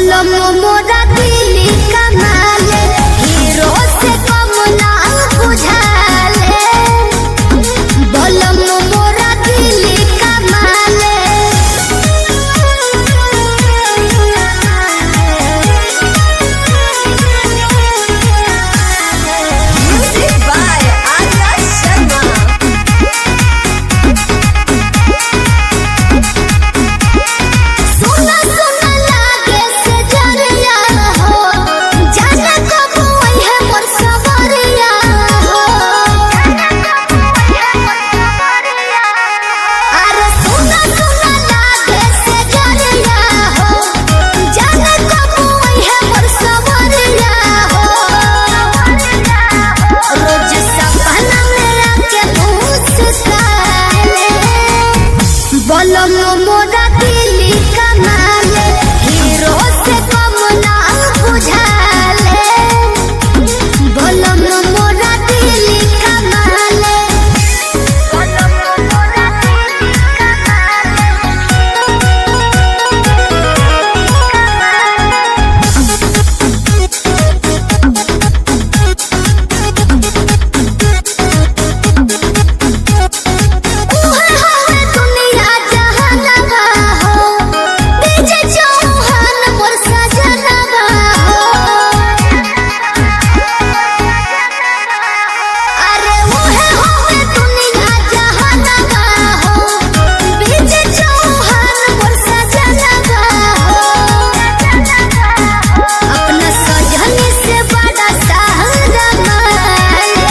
बलम मोरा दिली कमाले, हीरो से कम ना बुझाले। बलम मोरा दिली कमाले। Music by Arya Sharma। सुना सुना लागे से जरिया हो, जाने कब वही है मोर सवरिया हो। अरे सुना सुना लागे से जरिया हो, जाने कब वही है मोर सवरिया हो। रोज सपना में आके मुस्काले। बलम मोरा दिली कमाले, हीरो से कम ना बुझाले। बलम मोरा दिली कमाले। बलम मोरा दिली उहे हवे दुनिया जहानवा हो, डीजे चौहान मोर सजनवा हो। अरे उहे हवे दुनिया जहानवा हो, डीजे चौहान मोर सजनवा हो। अपना सजनी से बड़ा सहारा माले।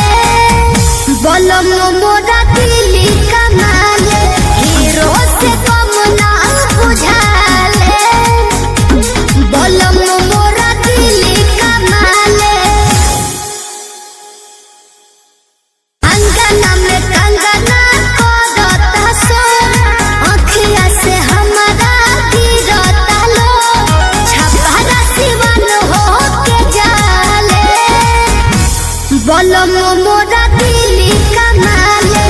बलम मोरा दिली कमाले, हीरो से कम ना बुझाले। बलम मोरा दिली कमाले। अंगना में कंगना करता सो, अखिया से हमारा गिरता लो। छपरा सिवन होके जाले। बलम मोरा दिली कमाले।